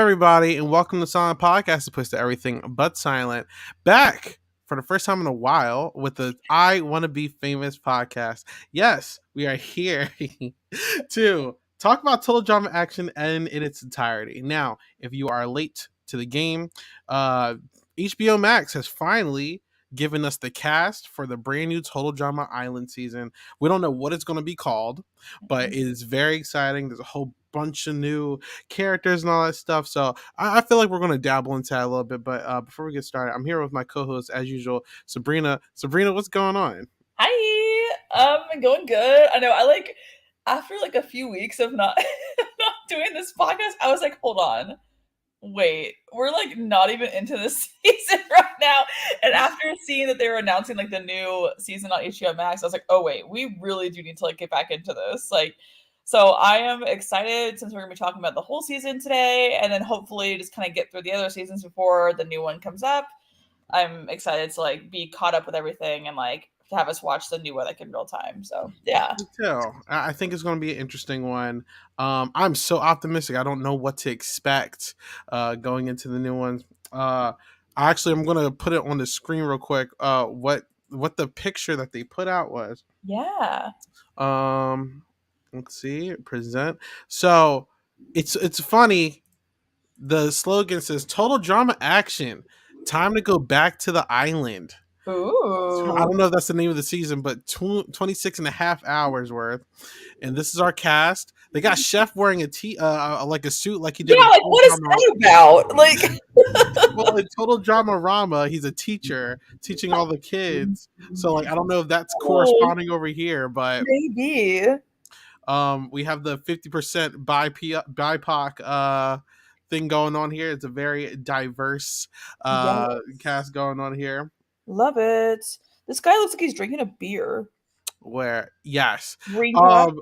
everybody, and welcome to Silent Podcast, the place to everything but silent. Back for the first time in a while with the I Want to Be Famous podcast. Yes, we are here to talk about Total Drama Action and in its entirety. Now, if you are late to the game, uh, HBO Max has finally given us the cast for the brand new Total Drama Island season. We don't know what it's going to be called, but it is very exciting. There's a whole bunch of new characters and all that stuff. So I feel like we're going to dabble into that a little bit. But before we get started, I'm here with my co-host as usual, Sabrina. Sabrina, what's going on? Hi, going good. I know. After like a few weeks of not not doing this podcast, I was like, hold on, wait, we're like not even into this season right now. And after seeing that they were announcing like the new season on HBO Max, I was like, oh wait, we really do need to like get back into this. So I am excited since we're gonna be talking about the whole season today, and then hopefully just kind of get through the other seasons before the new one comes up. I'm excited to like be caught up with everything and like to have us watch the new one like in real time. So yeah. Me too. I think it's going to be an interesting one. I'm so optimistic. I don't know what to expect going into the new ones. Actually, I'm going to put it on the screen real quick. What the picture that they put out was. Yeah. Um, let's see. Present. So it's funny. The slogan says "Total Drama Action. Time to go back to the island." So I Ooh. don't know if that's the name of the season, but 26 and a half hours worth. And this is our cast. They got Chef wearing like a suit like he did Yeah, in like Total what is Drama. that about? Like Well, in Total Drama Rama, he's a teacher teaching all the kids. So like I don't know if that's oh, corresponding over here, but maybe. we have the 50% BIPOC thing going on here. It's a very diverse Yeah. cast going on here. Love it. This guy looks like he's drinking a beer. Where yes. Green cap. Um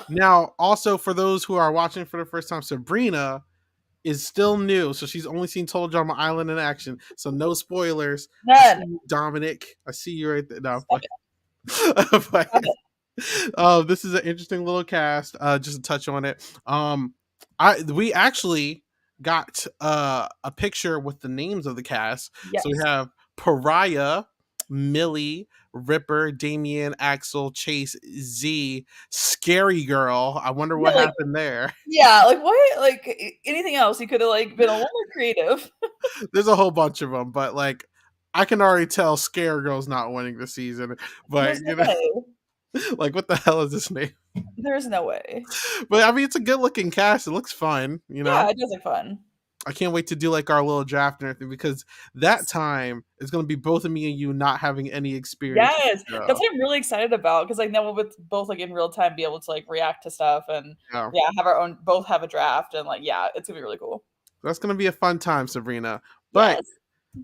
Now also for those who are watching for the first time, Sabrina is still new, so she's only seen Total Drama Island in action. So no spoilers. I see None. you, Dominic. I see you right there. No, Stop it. but Stop it. this is an interesting little cast. Just to touch on it. We actually got a picture with the names of the cast. So we Yes. have Pariah, Millie, Ripper, Damien, Axel, Chase, Z, Scary Girl. I wonder Yeah, what like happened there. yeah, like what? Like anything else? He could have like been a little more creative. There's a whole bunch of them, but like I can already tell Scary Girl's not winning the season. But There's no way. like what the hell is this name? There's no way. But I mean, it's a good looking cast. It looks fun. Yeah, it does look fun. I can't wait to do like our little draft and everything because that time is going to be both of me and you not having any experience with Yes, the that's show. what I'm really excited about because like now we'll both like in real time be able to like react to stuff and Yeah. yeah, have our own both have a draft and like yeah, it's gonna be really cool. That's going to be a fun time, Sabrina. But Yes.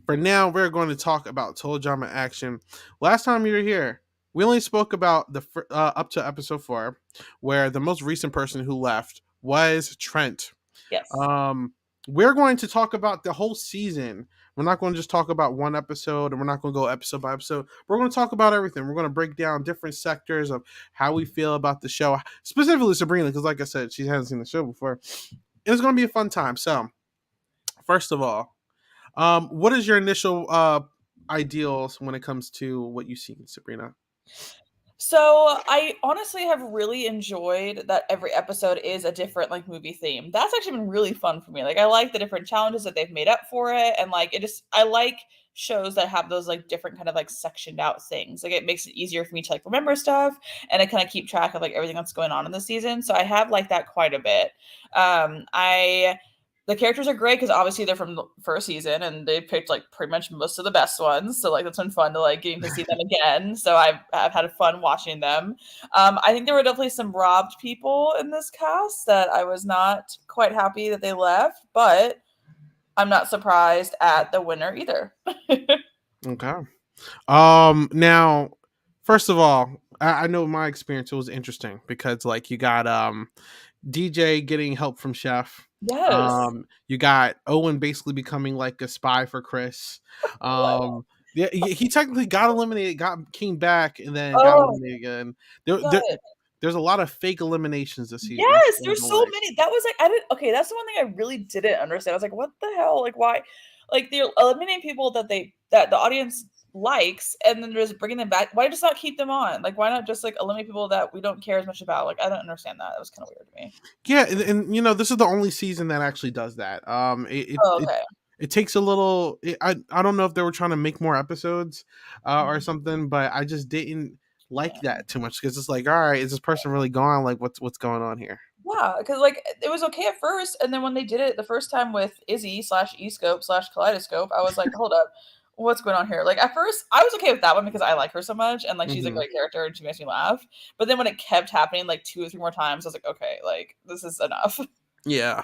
for now, we're going to talk about Total Drama Action. Last time you were here, we only spoke about the up to episode 4, where the most recent person who left was Trent. Yes. We're going to talk about the whole season. We're not going to just talk about one episode, and we're not going to go episode by episode. We're going to talk about everything. We're going to break down different sectors of how we feel about the show, specifically Sabrina, because like I said, she hasn't seen the show before. It's going to be a fun time. So, first of all, what is your initial ideals when it comes to what you've seen, Sabrina? So I honestly have really enjoyed that every episode is a different like movie theme. That's actually been really fun for me. Like I like the different challenges that they've made up for it and like it just I like shows that have those like different kind of like sectioned out things. Like it makes it easier for me to like remember stuff and I kind of keep track of like everything that's going on in the season. So I have like that quite a bit. I the characters are great because obviously they're from the first season and they picked like pretty much most of the best ones. So like that's been fun to like getting to see them again. So I've had fun watching them. I think there were definitely some robbed people in this cast that I was not quite happy that they left, but I'm not surprised at the winner either. Okay. Now, first of all, I know my experience was interesting because like you got DJ getting help from Chef. Yes. You got Owen basically becoming like a spy for Chris. Wow. Yeah, he technically got eliminated, came back, and then got Oh, eliminated again. There, good. there's a lot of fake eliminations this season. That's Yes, what I there's don't so like. many. That was like I didn't okay, that's the one thing I really didn't understand. I was like, "What the hell? Like, why?" Like, they're eliminating people that the audience likes, and then they're just bringing them back. Why just not keep them on? Like, why not just, like, eliminate people that we don't care as much about? Like, I don't understand that. That was kinda weird to me. Yeah, and you know, this is the only season that actually does that. Oh, okay. It takes a little. I don't know if they were trying to make more episodes or Mhm. something, but I just didn't like Yeah. that too much because it's like, all right, is this person really gone? Like, what's going on here? Yeah, because like, it was okay at first, and then when they did it the first time with Izzy slash E-scope slash kaleidoscope, I was like, "Hold up, what's going on here?" Like, at first, I was okay with that one because I like her so much, and, like, she's a Hmm. great character, and she makes me laugh, but then when it kept happening, like, 2 or 3 more times, I was like, "Okay, like, this is enough." Yeah.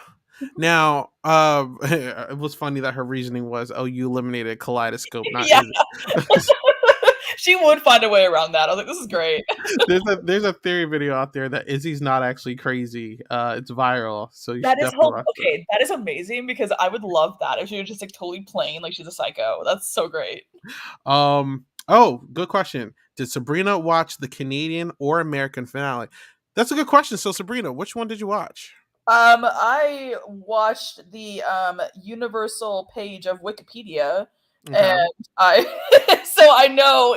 Now, it was funny that her reasoning was, "Oh, you eliminated Kaleidoscope, not Yeah, is." she would find a way around that. I was like, "This is great." There's a theory video out there that Izzy's not actually crazy. It's viral, so you should That is definitely watch that. okay, that is amazing because I would love that if she was just, like, totally plain like she's a psycho. That's so great. Oh, good question. Did Sabrina watch the Canadian or American finale? That's a good question. So, Sabrina, which one did you watch? I watched the, universal page of Wikipedia, and Okay. I so I know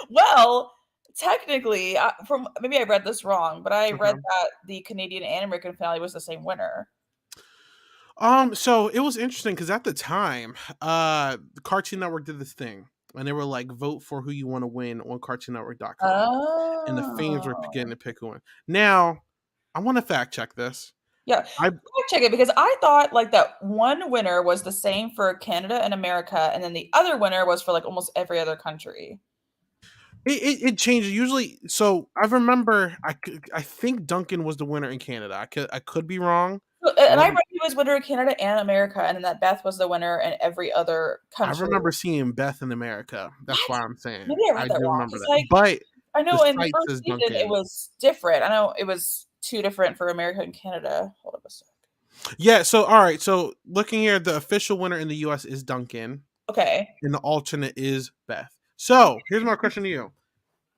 well, technically, from maybe I read this wrong, but I read Okay. that the Canadian and American finale was the same winner. So it was interesting because at the time, the Cartoon Network did this thing, and they were like, vote for who you want to win on CartoonNetwork.com, and the fans were getting Oh. to pick who won. Now, I want to fact check this. Yeah, I fact check it because I thought, like, that one winner was the same for Canada and America, and then the other winner was for, like, almost every other country. it changed usually. So I remember, I think Duncan was the winner in Canada. I could be wrong. And I read he was winner in Canada and America, and then that Beth was the winner in every other I country. remember seeing Beth in America. That's What? why I'm saying Maybe I read I that do wrong. remember Because that. like, But I the know in the site first says season, it Duncan. was different. I know it was 2 different for America and Canada. Hold up a sec. Yeah. So all right. So looking here, the official winner in the U.S. is Duncan, Okay. and the alternate is Beth. So here's my question to you: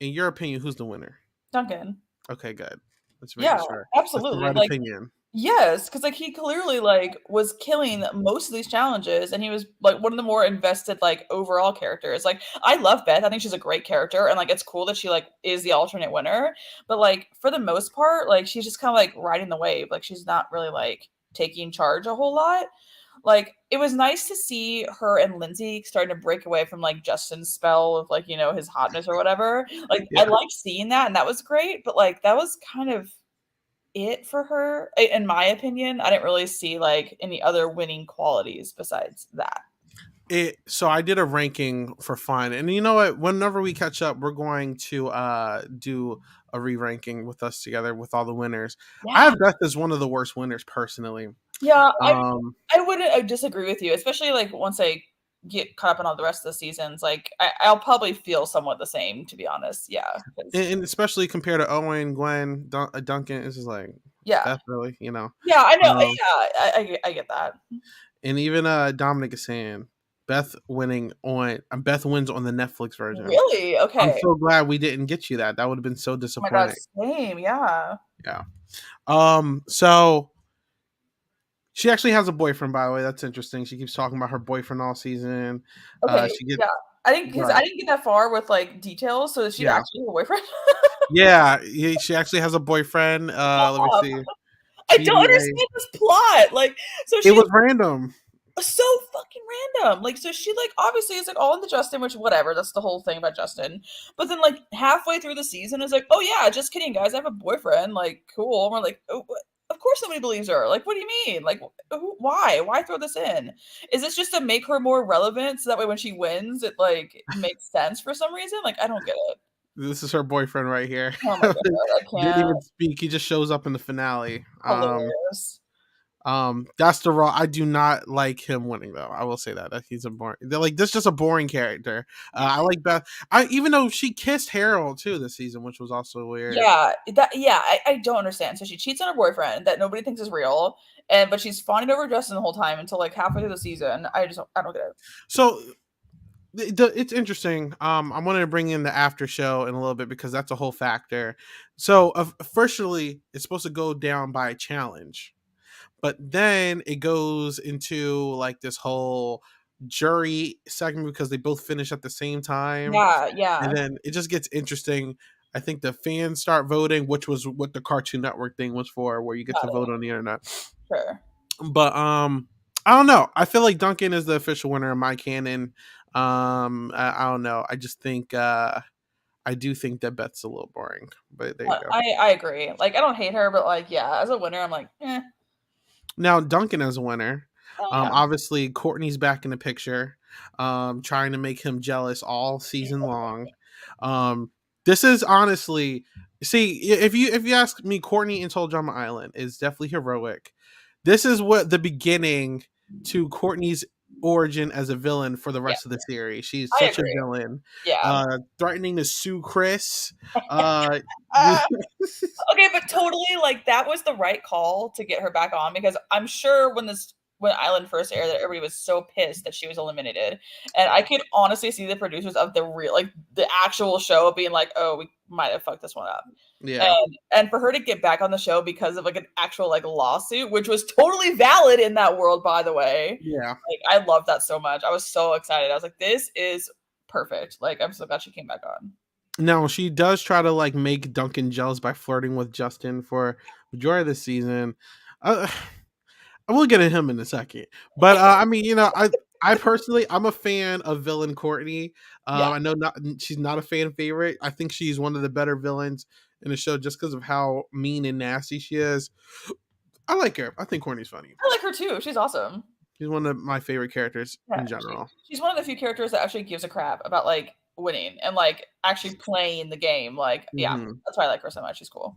in your opinion, who's the winner? Duncan. Okay, good. Let's make Yeah, sure that's the absolutely. right Like, opinion. yes, because like, he clearly, like, was killing most of these challenges, and he was, like, one of the more invested, like, overall characters. Like, I love Beth, I think she's a great character, and, like, it's cool that she, like, is the alternate winner, but, like, for the most part, like, she's just kinda, like, riding the wave, like, she's not really, like, taking charge a whole lot. Like, it was nice to see her and Lindsay starting to break away from, like, Justin's spell of, like, his hotness or whatever. Like, I Yeah. liked seeing that, and that was great, but, like, that was kind of it for her, in my opinion. I didn't really see, like, any other winning qualities besides that. So I did a ranking for fun, and you know what? Whenever we catch up, we're going to do a re-ranking with us together with all the winners. I Yeah. have Beth as one of the worst winners personally. Yeah, Um, I wouldn't disagree with you, especially, like, once I get caught up on all the rest of the seasons, like, I'll probably feel somewhat the same, to be honest. Yeah, 'cause and especially compared to Owen, Gwen, Duncan, it's just like yeah. Beth really, you know. Yeah, I know, Um, I get that. and even Dominic is saying Beth wins on the Netflix version. Really? I'm Okay. so glad we didn't get you that. That would have been so Oh my god, disappointing. same, yeah. Yeah. So she actually has a boyfriend, by the way. That's interesting. She keeps talking about her boyfriend all season. Okay, She get yeah. I think because I Right. didn't get that far with, like, details, so is she Yeah. actually have a boyfriend? Yeah. She actually has a boyfriend. Let me Stop. see. I don't TDA. understand this plot, like, so It she was random. so fucking random. Like, so she, like, obviously is, like, all into Justin, which whatever, that's the whole thing about Justin. But then, like, halfway through the season is like, "Oh yeah, just kidding, guys. I have a boyfriend." Like, cool. And we're like, "Oh, of course nobody believes her." Like, what do you mean? Like, why? Why throw this in? Is this just to make her more relevant so that way when she wins, it like makes sense for some reason? Like, I don't get it. This is her boyfriend right here. Oh my god, I Didn't can't. even speak. He just shows up in the finale. Hilarious. That's the raw. I do not like him winning though. I will say that he's a boring. They're like this, is just a boring character. I like Beth. I even though she kissed Harold too this season, which was also weird. Yeah, I don't understand. So she cheats on her boyfriend that nobody thinks is real, and but she's fawning over Justin the whole time until like halfway through the season. I don't get it. So It's interesting. I wanted to bring in the after show in a little bit because that's a whole factor. So, officially, it's supposed to go down by a challenge, but then it goes into like this whole jury segment because they both finish at the same time, Yeah, and yeah. then it just gets interesting. I think the fans start voting, which was what the Cartoon Network thing was for, where you get Got to vote it. on the internet. Sure. But I don't know. I feel like Duncan is the official winner in my canon. I don't know. I just think I do think that Beth's a little boring. But there you go. I agree. Like, I don't hate her, but like, yeah, as a winner, I'm like, eh. Now Duncan as a winner. Oh yeah. Obviously Courtney's back in the picture, trying to make him jealous all season long. Um, this is honestly, see, if you ask me, Courtney in Total Drama Island is definitely heroic. This is what the beginning to Courtney's origin as a villain for the Yeah, rest of the series. She's I such a agree. villain, Yeah. threatening to sue Chris. Uh, Okay, but totally, like, that was the right call to get her back on because I'm sure when Island first aired that everybody was so pissed that she was eliminated, and I could honestly see the producers of the real like, the actual show being like, "Oh, we might have fucked this one up." yeah, And for her to get back on the show because of, like, an actual, like, lawsuit, which was totally valid in that world, by the way. yeah. Like, I love that so much. I was so excited. I was like, "This is perfect." Like, I'm so glad she came back on. No, she does try to like make Duncan jealous by flirting with Justin for majority of the season. Uh, I will get at him in a second, but I mean, I personally I'm a fan of villain Courtney. Yeah. I know not she's not a fan favorite. I think she's one of the better villains in the show just because of how mean and nasty she is. I like her. I think Courtney's funny. I like her too. She's awesome. She's one of my favorite characters Yeah, in general. she's one of the few characters that actually gives a crap about, like, winning and, like, actually playing the game, like, yeah, Mhm. that's why I like her so much, she's cool.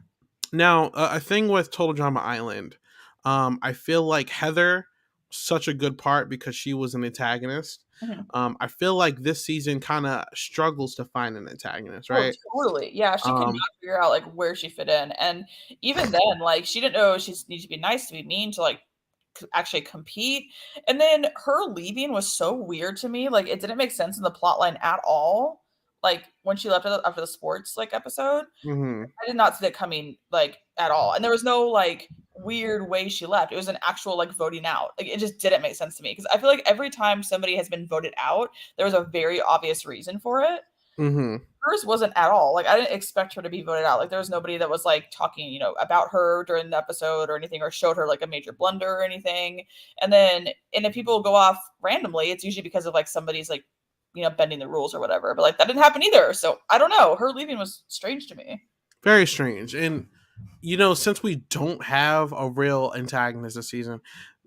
Now, a thing with Total Drama Island, I feel like Heather such a good part because she was an antagonist. Mhm. I feel like this season kind of struggles to find an antagonist, Oh, right? totally, yeah, she could Um, not figure out, like, where she fit in, and even then, like, she didn't know she needed to be nice, to be mean, to, like, actually compete, and then her leaving was so weird to me, like, it didn't make sense in the plot line at all, like, when she left after the sports, like, episode. mhm. I did not see that coming, like, at all, and there was no, like, weird way she left. It was an actual, like, voting out. Like, it just didn't make sense to me because I feel like every time somebody has been voted out, there was a very obvious reason for it. Mhm. Hers wasn't at all. Like, I didn't expect her to be voted out. Like, there was nobody that was, like, talking, about her during the episode or anything or showed her, like, a major blunder or anything, and if people go off randomly, it's usually because of, like, somebody's, like, bending the rules or whatever, but, like, that didn't happen either, so I don't know. Her leaving was strange to me. Very strange. And since we don't have a real antagonist this season,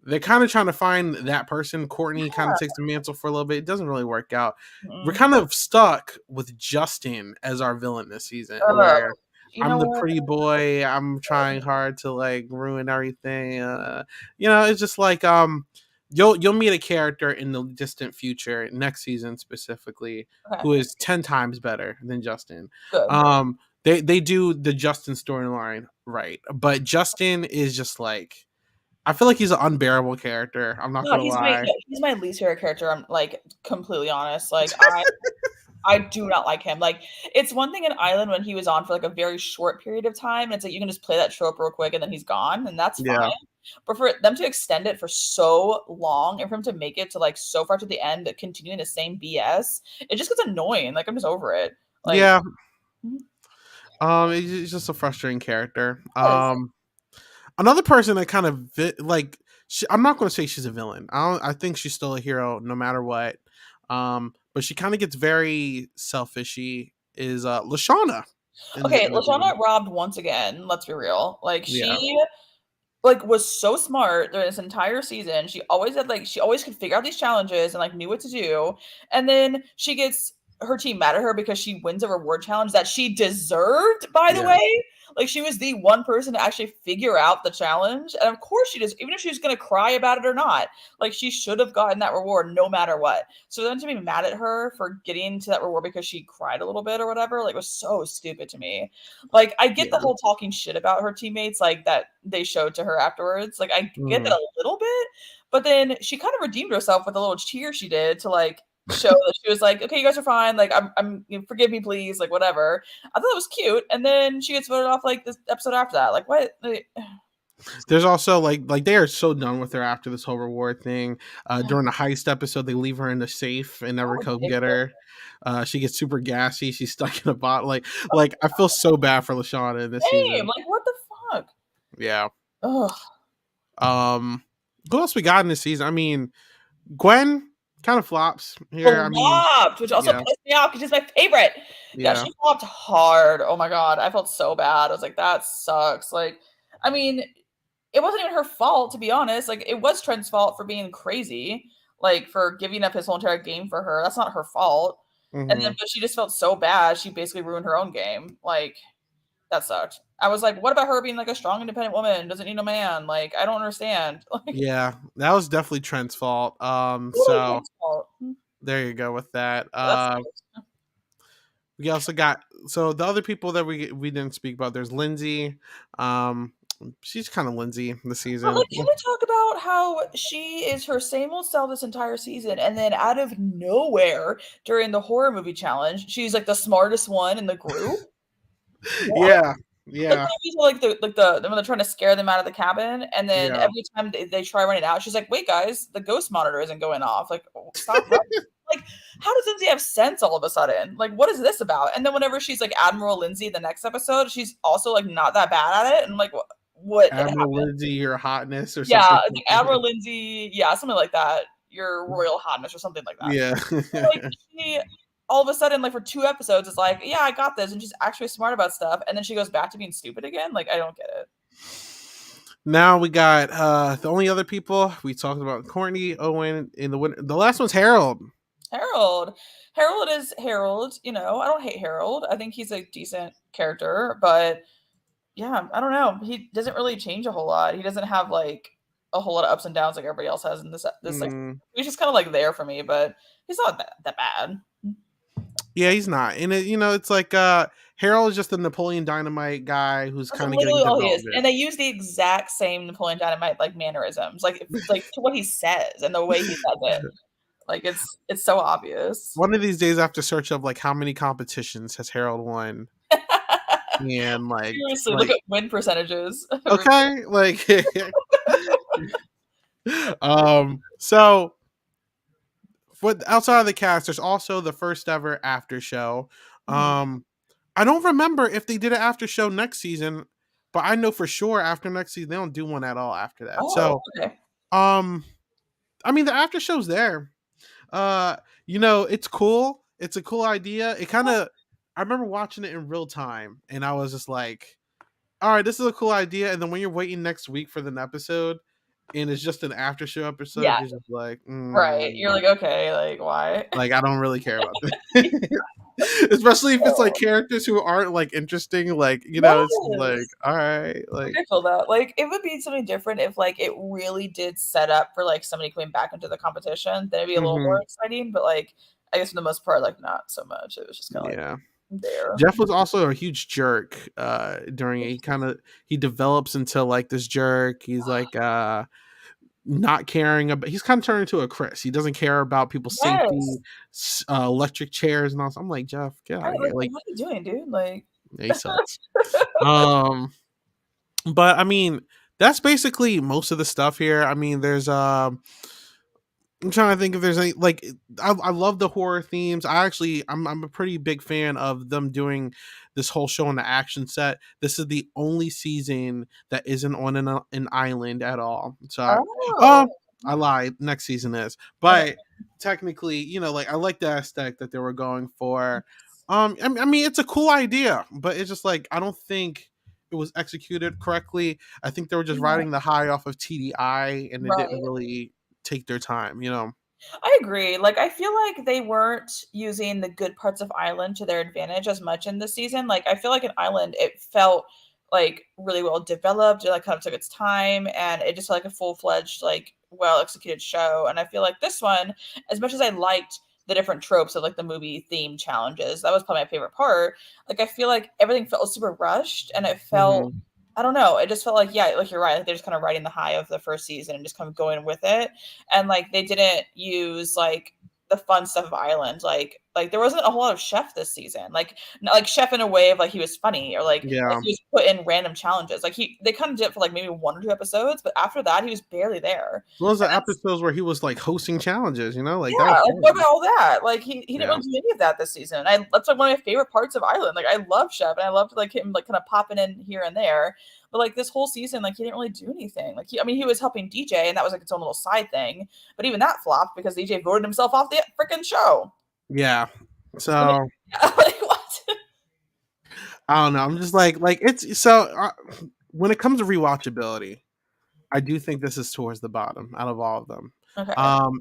they're kind of trying to find that person. Courtney kind of takes the mantle for a little bit. It doesn't really work out. We're Mm-mm. kind of stuck with Justin as our villain this season, Ugh. where You I'm know the what? pretty boy. I'm trying hard to like ruin everything. It's just like you'll meet a character in the distant future next season specifically Okay, who is 10 times better than Justin. good. They do the Justin storyline right, but Justin is just like I feel like he's an unbearable character. I'm not No, gonna lie. he's my least favorite character, I'm, like, completely honest, like, I do not like him, like, it's one thing in Island when he was on for, like, a very short period of time, and it's like you can just play that trope real quick and then he's gone, and that's fine, Yeah, but for them to extend it for so long and for him to make it to, like, so far to the end, continuing the same BS, it just gets annoying, like, I'm just over it, like yeah. Mhm. He's just a frustrating character. Yes. Another person that kind of like I'm not going to say she's a villain. I think she's still a hero no matter what. But she kind of gets very selfishy. Is Lashana Okay, in the season? Lashana robbed once again, let's be real, like, Yeah, was so smart during this entire season. She always could figure out these challenges and like knew what to do. And then she gets her team mad at her because she wins a reward challenge that she deserved, by the yeah, way. Like she was the one person to actually figure out the challenge. And of course she does, even if she was gonna cry about it or not. Like she should have gotten that reward no matter what. So then to be mad at her for getting to that reward because she cried a little bit or whatever, like was so stupid to me. Like, I get the yeah. whole talking shit about her teammates, like, that they showed to her afterwards, like, I get that Mhm. a little bit, but then she kind of redeemed herself with a little cheer she did to, like, show that she was like, okay, you guys are fine. Like, forgive me, please. Like, whatever. I thought it was cute. And then she gets voted off like this episode after that. Like, what? Like, There's also like they are so done with her after this whole reward thing. During the heist episode, they leave her in the safe and never come get ridiculous. her. She gets super gassy. She's stuck in a bottle. Like I feel so bad for Lashana in this Same. season. Like, what the fuck? Yeah. Ugh. Um. Who else we got in this season? I mean, Gwen kind of flops here. I mean, Flopped, which also yeah, pissed me off because she's my favorite. Yeah, yeah. she flopped hard. Oh my god, I felt so bad. I was like, that sucks. Like, I mean, it wasn't even her fault, to be honest. Like, it was Trent's fault for being crazy, like for giving up his whole entire game for her. That's not her fault. And then, Hmm. but she just felt so bad. She basically ruined her own game. Like, that sucked. I was like, what about her being like a strong, independent woman? Doesn't need a man. Like, I don't understand. Like, Yeah, that was definitely Trent's fault. totally So Trent's fault. there you go with that. That's We also got so the other people that we didn't speak about. There's Lindsay. Um, she's kind of Lindsay this But, season. like, can we talk about how she is her same old self this entire season, and then out of nowhere during the horror movie challenge, she's like the smartest one in the group? What? Yeah, Like, yeah, when these are, like the when they're trying to scare them out of the cabin, and then yeah. every time they try running out, she's like, "Wait, guys, the ghost monitor isn't going off. Like, stop running." Like, how does Lindsay have sense all of a sudden? Like, what is this about? And then whenever she's like Admiral Lindsay the next episode, she's also like not that bad at it. And I'm like, what Admiral happened? Lindsay, your hotness or Yeah, something. it's like Admiral Lindsay, yeah, something like that. Your Royal Highness or something like that. Yeah. Like, she all of a sudden, like for 2 episodes, is like, yeah, I got this, and she's actually smart about stuff, and then she goes back to being stupid again. Like, I don't get it. Now we got the only other people we talked about: Courtney, Owen, in the winner. The last one's Harold. Harold. Harold is Harold, I don't hate Harold. I think he's a decent character, but yeah, I don't know. He doesn't really change a whole lot. He doesn't have like a whole lot of ups and downs like everybody else has in this like Mm, he's just kind of like there for me, but he's not that bad. yeah, he's not. And it's like Harold is just the Napoleon Dynamite guy who's That's kind of getting literally all he is. development. And they use the exact same Napoleon Dynamite like mannerisms, like to what he says and the way he says it. Like it's so obvious. One of these days, I have to search up like how many competitions has Harold won, and Seriously, look like at win percentages. okay, like so what outside of the cast, there's also the first ever after show. Mhm. Um, I don't remember if they did an after show next season, but I know for sure after next season they don't do one at all after that. Oh, So, okay. um, I mean the after show's there. Uh, it's cool. It's a cool idea. It kind of I remember watching it in real time and I was just like, all right, this is a cool idea. And then when you're waiting next week for the episode and it's just an after show episode, Yeah, you're just like, right. You're like, okay, like why? like I don't really care about this. Especially if it's like characters who aren't like interesting, like it's like, Yes. all right, Like, like, I feel that. Like, it would be something different if, like, it really did set up for, like, somebody coming back into the competition. Then it'd be a little more hmm, exciting, but, like, I guess for the most part, like, not so much. It was just kinda, like, yeah. there. Jeff was also a huge jerk during it. He develops into like this jerk. He's like not caring about he's kind of turned into a Chris. He doesn't care about people's safety, Yes. electric chairs and all. I'm like, Jeff, get out Right, of here. like, Like, what are you doing, dude? Like, yeah, he sucks. Um but I mean, that's basically most of the stuff here. I mean, there's I'm trying to think if there's any like I love the horror themes. I'm a pretty big fan of them doing this whole show on the action set. This is the only season that isn't on an island at all. So oh. oh, I lied. Next season is, Okay. but technically, like I like the aesthetic that they were going for. I mean, it's a cool idea, but it's just like I don't think it was executed correctly. I think they were just Yeah, riding the high off of TDI, and it didn't right. really take their time. I agree. Like, I feel like they weren't using the good parts of Island to their advantage as much in this season. Like, I feel like in Island, it felt like really well developed. It like kind of took its time, and it just felt like a full fledged, like well executed show. And I feel like this one, as much as I liked the different tropes of like the movie theme challenges, that was probably my favorite part. Like, I feel like everything felt super rushed, and it felt. Hmm. I don't know. It just felt like, yeah, like you're right. Like they're just kind of riding the high of the first season and just kind of going with it, and like they didn't use like the fun stuff of Ireland. Like there wasn't a whole lot of Chef this season. Like not like Chef in a way of like he was funny or like Yeah. he was put in random challenges. Like they kind of did it for like maybe 1 or 2 episodes, but after that he was barely there. Those And are episodes where he was like hosting challenges, like that yeah, was like what fun. about all that? Like he didn't Yeah. really do any of that this season. That's like one of my favorite parts of Ireland. Like I love Chef and I loved like him like kind of popping in here and there. But like this whole season, like he didn't really do anything. Like I mean, he was helping DJ, and that was like its own little side thing. But even that flopped because DJ voted himself off the freaking show. Yeah. I mean, So like what? I don't know. I'm just like it's so when it comes to rewatchability, I do think this is towards the bottom out of all of them. Okay,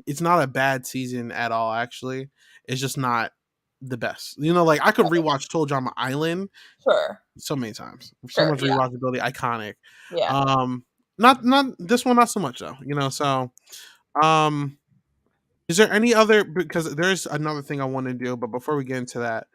It's not a bad season at all. Actually, it's just not the best. Like I could rewatch Toll Drama Island sure, so many times. So sure, much yeah, rewatchability, iconic. yeah. Not this one, not so much though. So um, is there any other? Because there's another thing I want to do, but before we get into that,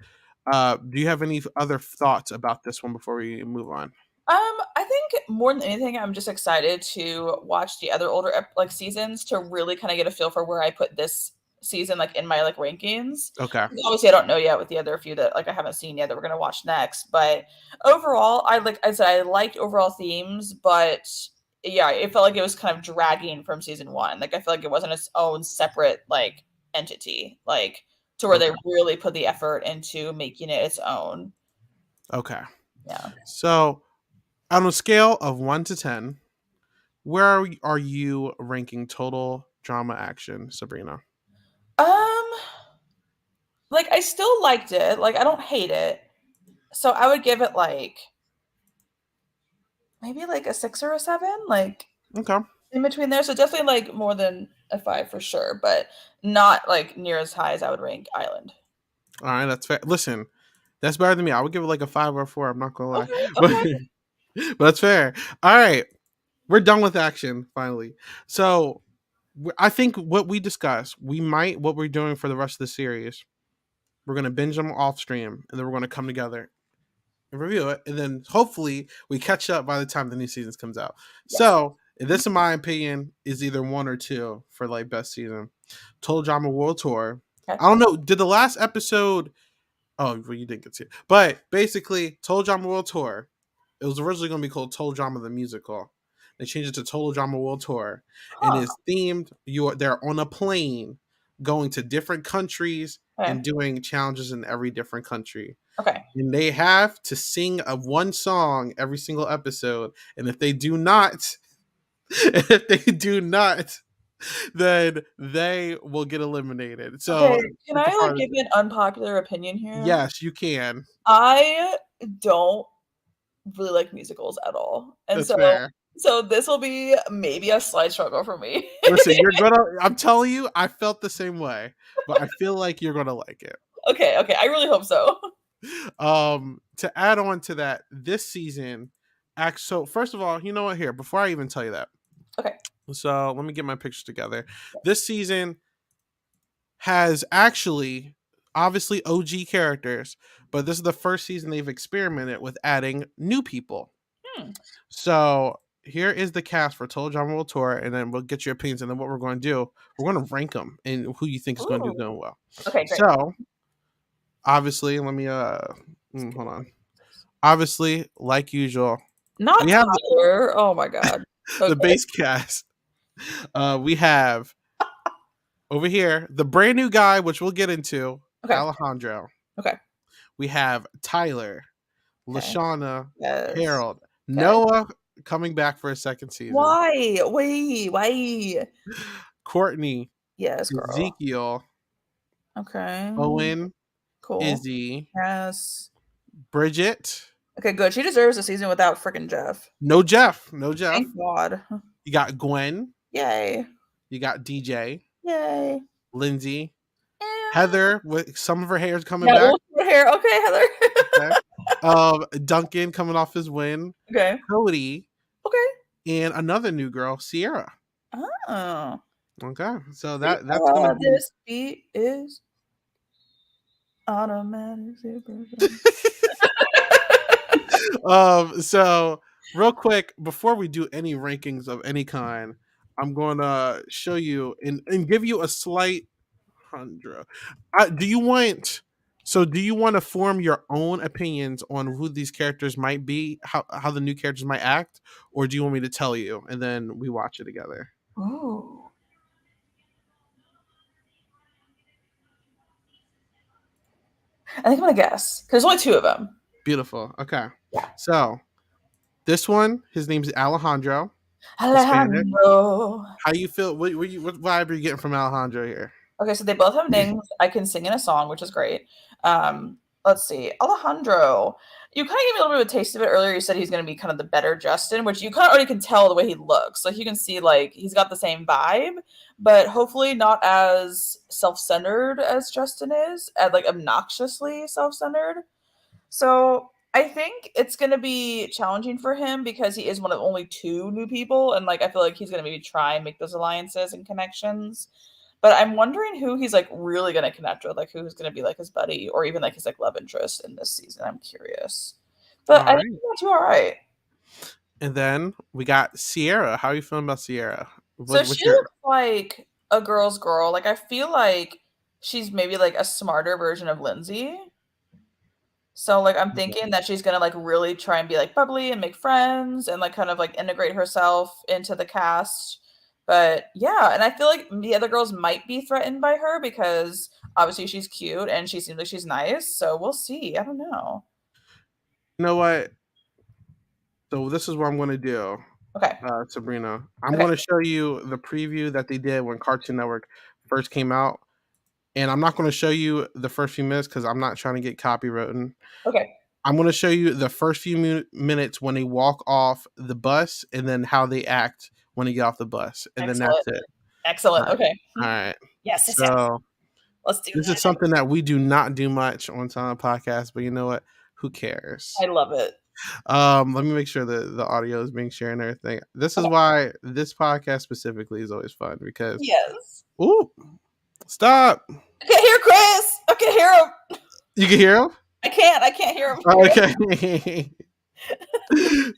do you have any other thoughts about this one before we move on? I think more than anything, I'm just excited to watch the other older like seasons to really kind of get a feel for where I put this season like in my like rankings. Okay. Obviously, I don't know yet with the other few that like I haven't seen yet that we're gonna watch next. But overall, I said I liked overall themes, but yeah, it felt like it was kind of dragging from season one. Like I feel like it wasn't its own separate like entity, like to where they Okay. really put the effort into making it its own. Okay. Yeah. So on a scale of 1 to 10, where are you ranking total drama action, Sabrina? Um, like I still liked it. Like I don't hate it. So I would give it like maybe like a 6 or a 7, like Okay. in between there. So definitely like more than a 5 for sure, but not like near as high as I would rank Island. All right, that's fair. Listen, that's better than me. I would give it like a 5 or a 4. I'm not gonna lie, Okay, but okay. but that's fair. All right, we're done with action finally. So I think what we discussed, what we're doing for the rest of the series, we're gonna binge them off stream, and then we're gonna come together and review it, and then hopefully we catch up by the time the new season comes out. Yes. So this, in my opinion, is either 1 or 2 for like best season. Total Drama World Tour. Okay. I don't know. Did the last episode? Oh, well, you didn't get to it. But basically, Total Drama World Tour. It was originally going to be called Total Drama the Musical. They changed it to Total Drama World Tour, and Huh. it's themed. They're on a plane, going to different countries Okay. and doing challenges in every different country. Okay. And they have to sing of one song every single episode. And if they do not, if they do not, then they will get eliminated. Okay. So Can that's I a like part of give it. you an unpopular opinion here? Yes, you can. I don't really like musicals at all. And That's so fair. this will be maybe a slight struggle for me. Listen, you're gonna. I'm telling you, I felt the same way, but I feel like you're gonna like it. Okay, okay. I really hope so. To add on to that, this season, so first of all, you know what? Here, before I even tell you that, Okay. so let me get my pictures together. This season has actually obviously OG characters, but this is the first season they've experimented with adding new people. Hmm. So here is the cast for Total Drama World Tour, and then we'll get your opinions. And then what we're going to do, we're going to rank them and who you think is going to do Ooh. going well. Okay, great. So obviously, let me hold on. Obviously, like usual, Not we have Tyler. Oh my god. the Okay. base cast. We have over here the brand new guy, which we'll get into, Okay. Alejandro. Okay. We have Tyler, Okay. Lashana, Yes. Harold, Okay. Noah coming back for a second season, Why? Wait. Why? Courtney, Yes, girl. Ezekiel, Okay. Owen, Cool. Izzy, Yes. Bridget. Okay, good. She deserves a season without freaking Jeff. No Jeff. No Jeff. Thank God. You got Gwen. Yay. You got DJ, Yay. Lindsay, Yeah. Heather with some of her hair's coming Yeah, back. short hair. Okay, Heather. Okay. Duncan coming off his win. Okay. Cody Okay. and another new girl, Sierra. Oh. Okay, so that's gonna be. This beat is automatic. So real quick before we do any rankings of any kind, I'm going to show you and give you a slight Alejandro. Do you want? So, do you want to form your own opinions on who these characters might be, how the new characters might act, or do you want me to tell you and then we watch it together? Ooh. I think I'm gonna guess. There's only two of them. Beautiful. Okay. Yeah. So this one, his name's Alejandro, Hispanic. Alejandro. How you feel? What vibe are you getting from Alejandro here? Okay, so they both have names I can sing in a song, which is great. Let's see. Alejandro. You kind of gave me a little bit of a taste of it earlier. You said he's going to be kind of the better Justin, which you kind of already can tell the way he looks. Like you can see, like he's got the same vibe, but hopefully not as self-centered as Justin is, as like obnoxiously self-centered. So I think it's going to be challenging for him because he is one of only two new people, and like I feel like he's going to maybe try and make those alliances and connections. But I'm wondering who he's like really going to connect with, like who's going to be like his buddy or even like his like love interest in this season. I'm curious, but All I think right. he's doing all right. And then we got Sierra. How are you feeling about Sierra? So What's she your looks like a girl's girl. Like I feel like she's maybe like a smarter version of Lindsay. So like I'm thinking that she's gonna like really try and be like bubbly and make friends and like kind of like integrate herself into the cast. But yeah, and I feel like the other girls might be threatened by her because obviously she's cute and she seems like she's nice. So we'll see. I don't know. you know what? So this is what I'm gonna do, Okay. Sabrina. I'm Okay. gonna show you the preview that they did when Cartoon Network first came out. And I'm not gonna show you the first few minutes because I'm not trying to get copywritten. Okay. I'm going to show you the first few minutes when they walk off the bus and then how they act when they get off the bus. And then that's Excellent. it. Excellent. All right. Okay. All right. Yes, yes, yes. So Let's do this is that. something that we do not do much on Silent Podcast, but you know what? Who cares? I love it. Let me make sure that the audio is being shared and everything. This is Okay. why this podcast specifically is always fun because Yes. ooh, stop. I can hear Chris. I can hear him. You can hear him? I can't. I can't hear him. Okay.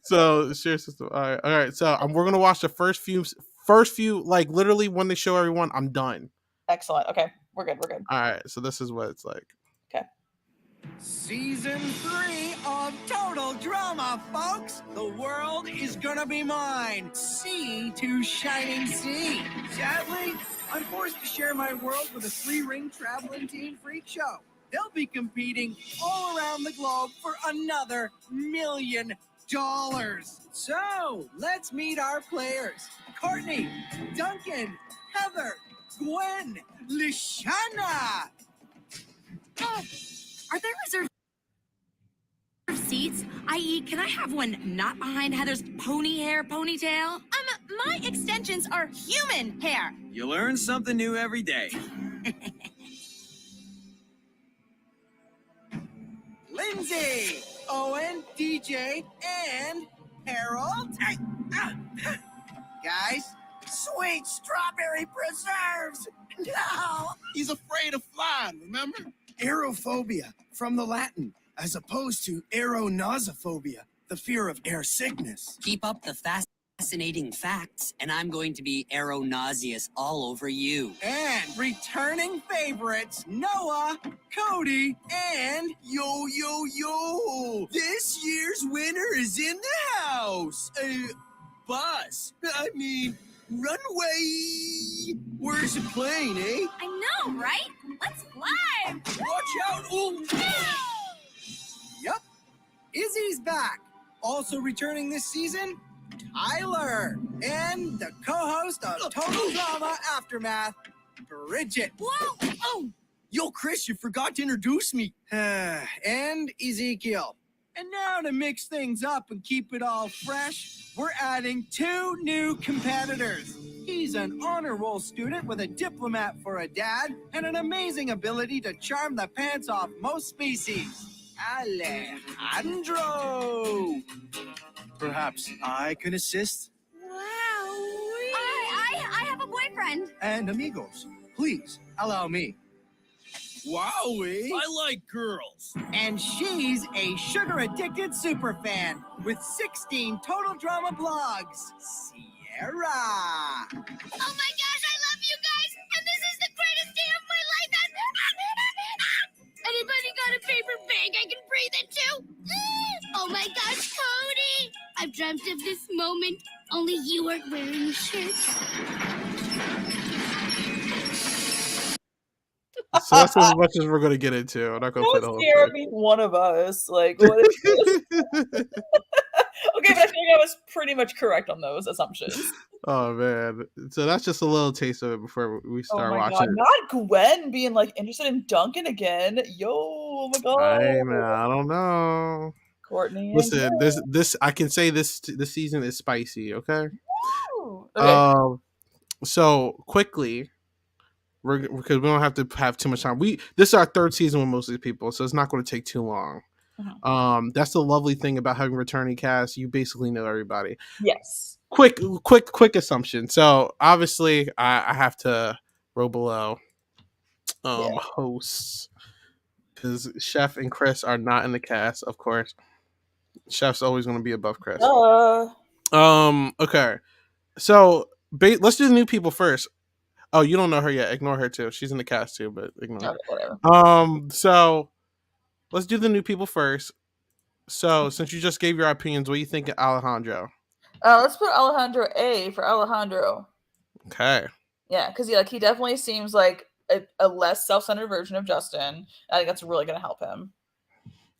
So share system. All right. So we're gonna watch the first few, like literally when they show everyone. I'm done. Excellent. Okay. We're good. We're good. All right. So this is what it's like. Okay. Season 3 of Total Drama, folks! The world is gonna be mine! Sea to shining sea! Sadly, I'm forced to share my world with a 3-ring traveling teen freak show. They'll be competing all around the globe for another $1 million. So, let's meet our players. Courtney, Duncan, Heather, Gwen, Lishana! Are there reserved seats? I.e., can I have one not behind Heather's pony hair ponytail? My extensions are human hair. You learn something new every day. Lindsay, Owen, DJ, and Harold. Guys, sweet strawberry preserves! No! He's afraid of flying, remember? Aerophobia, from the Latin, as opposed to aeronausophobia, the fear of air sickness. Keep up the fascinating facts, and I'm going to be aeronauseous all over you. And returning favorites, Noah, Cody, and Yo! This year's winner is in the house! Bus. I mean, runway. Where's the plane, eh? I know, right? Let's fly. Watch out! Ooh. Yup, Izzy's back. Also returning this season, Tyler, and the co-host of Total Drama Aftermath, Bridget. Whoa! Oh! Yo, Chris, you forgot to introduce me. And Ezekiel. And now to mix things up and keep it all fresh, we're adding 2 new competitors. He's an honor roll student with a diplomat for a dad and an amazing ability to charm the pants off most species. Alejandro! Perhaps I can assist? Wow. I have a boyfriend. And amigos, please allow me. Wowie! I like girls. And she's a sugar-addicted superfan with 16 Total Drama blogs. Sierra! Oh my gosh, I love you guys, and this is the greatest day of my life favorite bag I can breathe into. Oh my gosh, Cody! I've dreamt of this moment. Only you aren't wearing a shirt. So that's as much as we're gonna get into. I'm not gonna play the How whole Sierra being one of us? Like, what is this? thing. Okay, but I feel like I was pretty much correct on those assumptions. Oh man! So that's just a little taste of it before we Oh start my watching god, it. not Gwen being like interested in Duncan again. Yo, oh my I man, god. I don't know. Courtney and Listen, this I can say this season is spicy. Okay. Gwen. Okay. So quickly, because we don't have to have too much time. This is our third season with most of these people, so it's not going to take too long. That's the lovely thing about having returning cast. You basically know everybody. Yes. Quick assumption. So obviously, I have to roll below Yeah. hosts because Chef and Chris are not in the cast. Of course, Chef's always going to be above Chris. Okay. So let's do the new people first. Oh, you don't know her yet. Ignore her too. She's in the cast too, but ignore her. Okay, whatever. So let's do the new people first. So since you just gave your opinions, what do you think of Alejandro? Let's put Alejandro A for Alejandro. Okay. Yeah, because like he definitely seems like a less self-centered version of Justin. I think that's really gonna help him.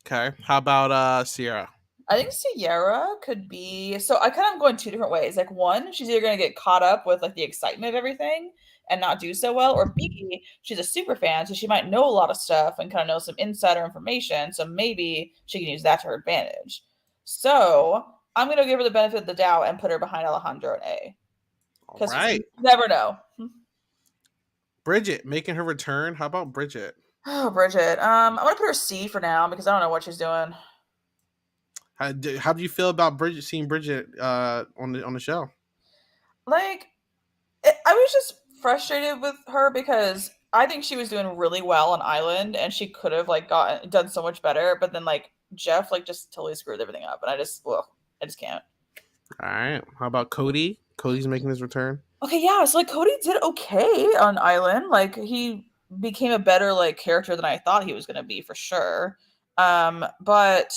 Okay. How about Sierra? I think Sierra could be. So I kind of am going two different ways. Like one, she's either gonna get caught up with like the excitement of everything and not do so well, or B, she's a super fan, so she might know a lot of stuff and kind of know some insider information. So maybe she can use that to her advantage. So I'm gonna give her the benefit of the doubt and put her behind Alejandro and A. All Because right. you never know. Bridget making her return. How about Bridget? Oh, Bridget. I'm gonna put her C for now because I don't know what she's doing. How do you feel about seeing Bridget on the show? Like, I was just frustrated with her because I think she was doing really well on Island and she could have like done so much better, but then like Jeff like just totally screwed everything up, and I just can't. All right. How about Cody? Cody's making his return. Okay, yeah. So like Cody did okay on Island. Like he became a better like character than I thought he was gonna be for sure. But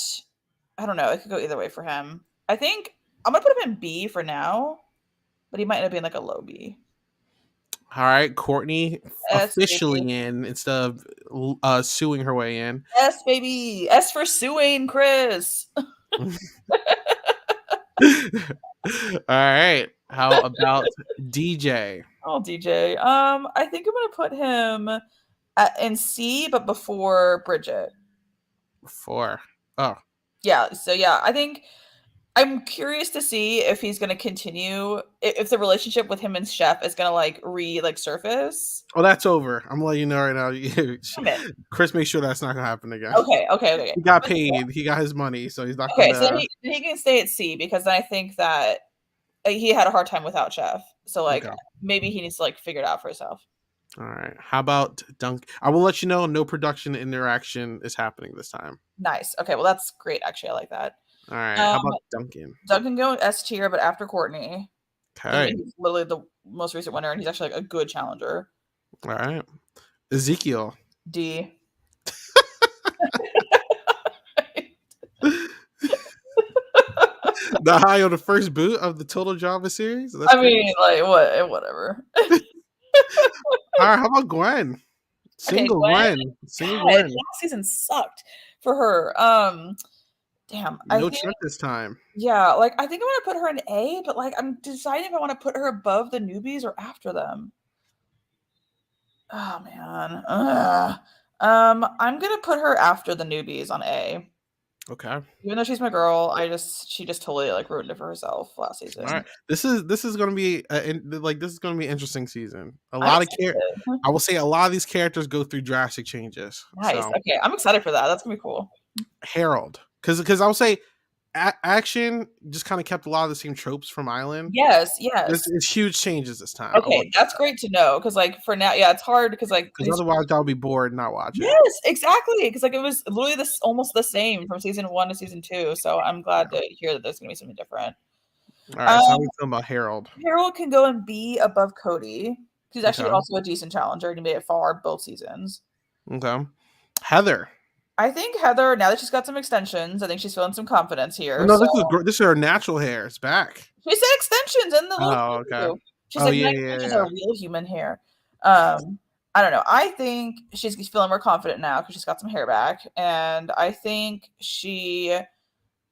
I don't know. It could go either way for him. I think I'm gonna put him in B for now, but he might end up being like a low B. All right, Courtney S, officially baby. in instead of suing her way in. S, baby. S for suing Chris. All right. How about DJ? Oh, DJ. I think I'm gonna put him in C, but before Bridget. Before. Oh. Yeah. So yeah, I think I'm curious to see if he's gonna continue, if the relationship with him and Chef is gonna like surface. Oh, that's over. I'm gonna let you know right now. Chris, make sure that's not gonna happen again. Okay. He got paid. He got his money, so he's not. Okay, so he can stay at C because I think that he had a hard time without Chef. So like maybe he needs to like figure it out for himself. All right. How about Dunk? I will let you know no production interaction is happening this time. Nice. Okay, well that's great. Actually, I like that. All right. How about Duncan? Duncan going S tier, but after Courtney. Okay. He's literally the most recent winner, and he's actually like a good challenger. All right. Ezekiel. D. The high on the first boot of the Total Drama series. That's mean, like whatever. All right. How about Gwen? Single Gwen. Single Gwen. Last season sucked for her. Damn. No trick this time. Yeah, like I think I'm gonna put her in A, but like I'm deciding if I want to put her above the newbies or after them. Oh man. I'm gonna put her after the newbies on A. Okay. Even though she's my girl, she just totally like ruined it for herself last season. All right. This is gonna be this is gonna be an interesting season. I will say a lot of these characters go through drastic changes. Nice. So. Okay, I'm excited for that. That's gonna be cool. Harold. Because I will say Action just kind of kept a lot of the same tropes from Island. Yes. It's huge changes this time. Okay, that's great to know because like for now, yeah, it's hard because otherwise I'll be bored and not watching. Yes, exactly. Because like it was literally almost the same from season 1 to season 2. So I'm glad to hear that there's gonna be something different. All right, so how are we feeling about Harold? Harold can go and be above Cody. He's actually also a decent challenger and he made it far both seasons. Okay. Heather. I think Heather, now that she's got some extensions, I think she's feeling some confidence Oh, here. no, So this is her natural hair. It's back. she said extensions in the little Oh, okay. preview. She's Oh, like, yeah, my yeah, extensions yeah. are real human hair. I don't know. I think she's feeling more confident now because she's got some hair back. And I think she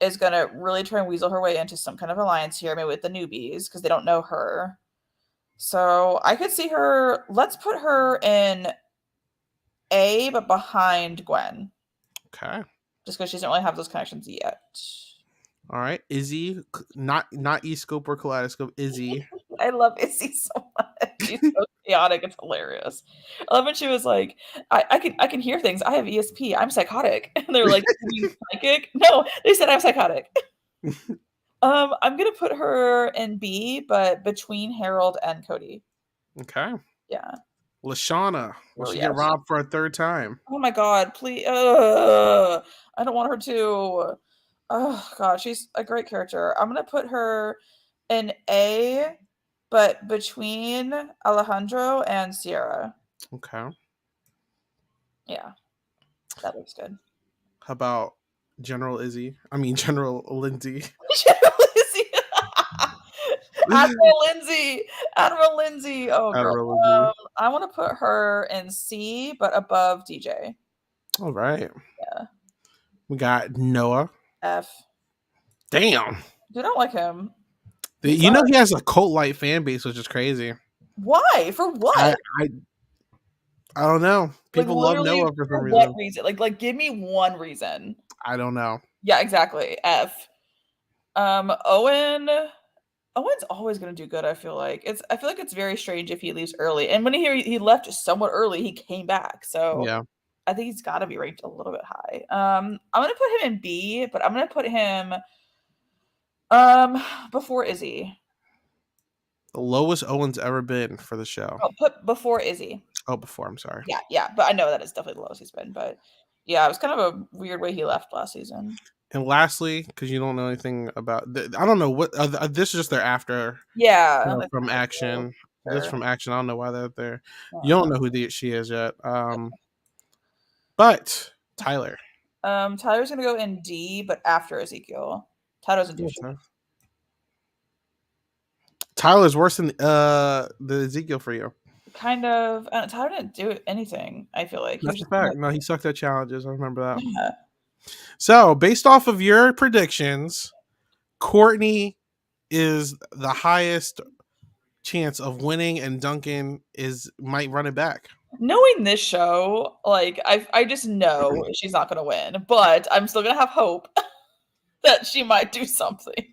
is going to really try and weasel her way into some kind of alliance here, maybe with the newbies, because they don't know her. So I could see her, let's put her in A, but behind Gwen. Okay. Just because she doesn't really have those connections yet. All right. Izzy, not E-scope or kaleidoscope. Izzy. I love Izzy so much. She's so chaotic. It's hilarious. I love when she was like, I can hear things. I have ESP. I'm psychotic. And they're like, you mean psychic? No, they said I'm psychotic. I'm gonna put her in B, but between Harold and Cody. Okay. Yeah. Lashana. Will Oh, she yeah. get robbed for a third time? Oh my god, please. I don't want her to. Oh god, she's a great character. I'm gonna put her in A, but between Alejandro and Sierra. Okay. Yeah, that looks good. How about General Izzy? I mean, General Lindsay. Admiral Lindsay. Admiral Lindsay. Oh, girl. Admiral Lindsay. I want to put her in C, but above DJ. All right. Yeah. We got Noah. F. Damn. Dude, I don't like him. You know he has a cult-like fan base, which is crazy. Why? For what? I don't know. People love literally, Noah for some reason. what reason? Like, give me one reason. I don't know. Yeah, exactly. F. Owen's always gonna do good. I feel like it's very strange if he leaves early. And when he left somewhat early, he came back. So Yeah. I think he's got to be ranked a little bit high. I'm gonna put him in B, but I'm gonna put him before Izzy. The lowest Owen's ever been for the show. I'll put before Izzy. Oh, before. I'm sorry. Yeah, but I know that is definitely the lowest he's been. But yeah, it was kind of a weird way he left last season. And lastly, because you don't know anything about, I don't know what this is just their after. Yeah, from Action. Sure. This from Action. I don't know why they're there. You don't know who she is yet. But Tyler. Tyler's gonna go in D, but after Ezekiel. Tyler's in D. Tyler's worse than the Ezekiel for you. Kind of. Tyler didn't do anything. I feel like that's a fact. No, he sucked at challenges. I remember that. Yeah. So, based off of your predictions, Courtney is the highest chance of winning, and Duncan might run it back. Knowing this show, like I just know she's not gonna win, but I'm still gonna have hope that she might do something.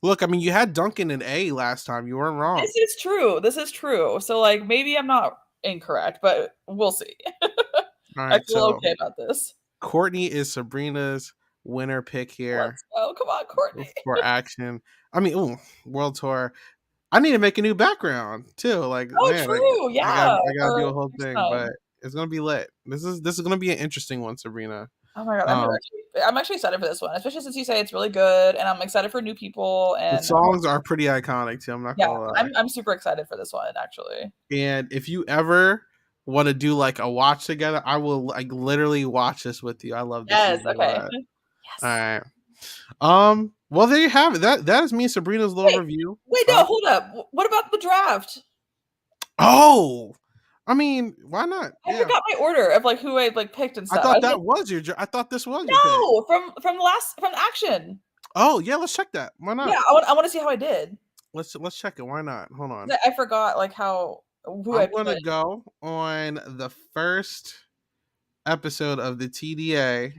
Look, I mean, you had Duncan in A last time. You weren't wrong. This is true. So, like, maybe I'm not incorrect, but we'll see. All right, I feel okay about this. Courtney is Sabrina's winner pick here. Let's go. Come on, Courtney. For Action. I mean, World Tour. I need to make a new background too. Like, man, true. Yeah. I gotta do a whole thing, but it's gonna be lit. This is gonna be an interesting one, Sabrina. Oh my god, I'm actually excited for this one, especially since you say it's really good, and I'm excited for new people. And the songs are pretty iconic too. I'm not gonna lie. I'm super excited for this one actually. And if you ever want to do like a watch together, I will like literally watch this with you. I love this. Yes. Okay. Yes. All right. Well, there you have it. That is me and Sabrina's little review. Wait, no, hold up. What about the draft? Oh, I mean, why not? I forgot my order of like who I like picked and stuff. I thought that was your. I thought this was your pick. from Action. Oh yeah, let's check that. Why not? Yeah, I want to see how I did. Let's check it. Why not? Hold on. I forgot like how. I'm gonna go on the first episode of the TDA,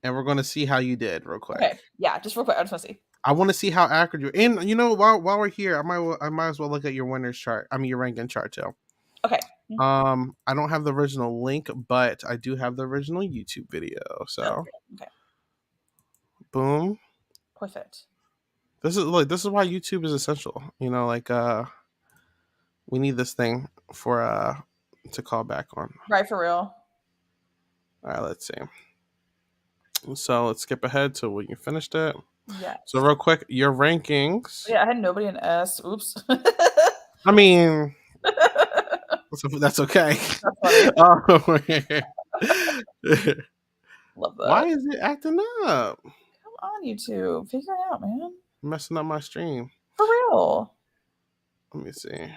and we're gonna see how you did real quick. Okay. Yeah, just real quick. I just want to see. I want to see how accurate you're. And you know, while we're here, I might as well look at your winners chart. I mean, your ranking chart too. Okay. I don't have the original link, but I do have the original YouTube video. So, okay. Boom. Perfect. This is why YouTube is essential. You know, like we need this thing for to call back on. Right, for real. All right, let's see. So let's skip ahead to when you finished it. Yeah. So real quick, your rankings. Yeah, I had nobody in S. Oops. I mean, that's okay. That's funny. Love Why that. is it acting up? Come on, YouTube. Figure it out, man. Messing up my stream. For real. Let me see.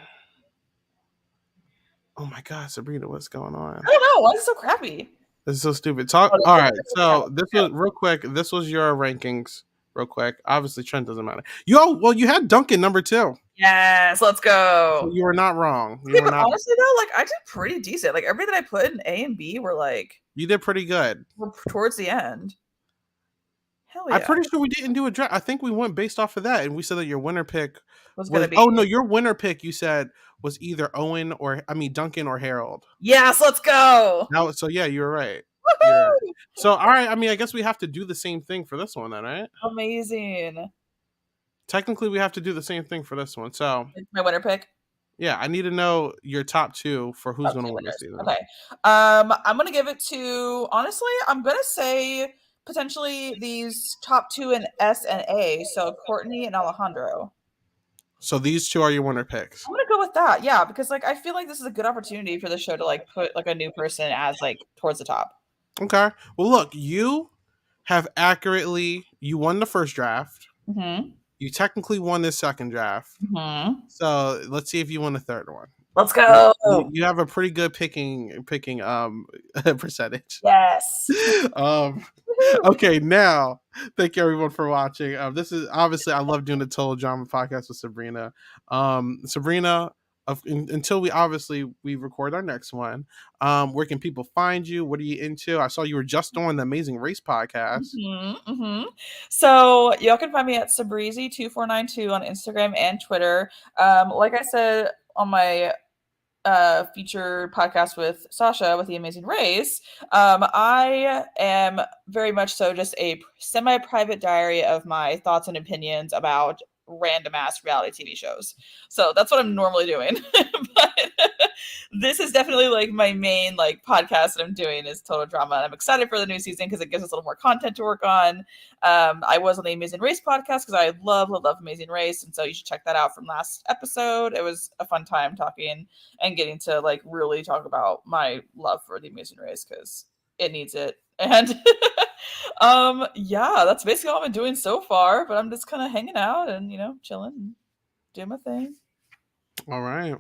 Oh my God, Sabrina, what's going on? I don't know. Why is it so crappy? This is so stupid. Talk. Oh, All yeah, right. yeah, So this was real quick. This was your rankings, real quick. Obviously, Trent doesn't matter. Well, you had Duncan number 2. Yes, let's So go. you were not wrong. You Okay, were but not. honestly though, like I did pretty decent. Like everything I put in A and B were like You did pretty good. towards the end. Hell I'm yeah. pretty sure we didn't do a draft. I think we went based off of that, and we said that your winner pick Was was. gonna be Oh no, your winner pick you said was either Duncan or Harold. yes, let's go. Now, so yeah, you were right. You're right. Woohoo! So all right. I mean, I guess we have to do the same thing for this one then, right? Amazing. Technically, we have to do the same thing for this one. So It's my winner pick. yeah, I need to know your top 2 for who's Top going to two win this winners. season. Okay. I'm gonna give it to honestly, I'm gonna say potentially these top 2 in S and A. So Courtney and Alejandro. So these 2 are your winner picks. I'm gonna go with that, yeah, because like I feel like this is a good opportunity for the show to like put like a new person as like towards the top. Okay. Well, look, you have you won the first draft. Mm-hmm. You technically won this second draft. Mm-hmm. So let's see if you won the third one. Let's go. You have a pretty good picking percentage. Yes. Okay, now thank you everyone for watching. This is obviously I love doing the Total Drama podcast with Sabrina. Sabrina, until we record our next one. Where can people find you? What are you into? I saw you were just on the Amazing Race podcast. Mm-hmm, mm-hmm. So y'all can find me at Sabrizi2492 on Instagram and Twitter. Like I said on my featured podcast with Sasha with the Amazing Race, I am very much so just a semi-private diary of my thoughts and opinions about random ass reality TV shows. So that's what I'm normally doing. But this is definitely like my main like podcast that I'm doing is Total Drama. And I'm excited for the new season because it gives us a little more content to work on. I was on the Amazing Race podcast because I love Amazing Race. And so you should check that out from last episode. It was a fun time talking and getting to like really talk about my love for the Amazing Race because it needs it. And yeah, that's basically all I've been doing so far. But I'm just kind of hanging out and chilling and doing my thing. All right.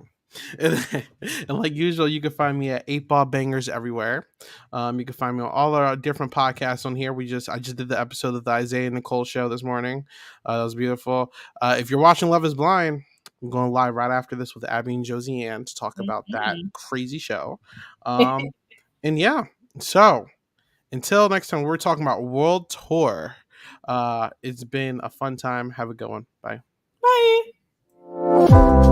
And like usual, you can find me at 8 Ball Bangers everywhere. You can find me on all our different podcasts on here. I just did the episode of the Isaiah and Nicole show this morning. That was beautiful. If you're watching Love Is Blind, I'm going live right after this with Abby and Josie Ann to talk about that crazy show. And yeah, so until next time, we're talking about World Tour. It's been a fun time. Have a good one. Bye. Bye.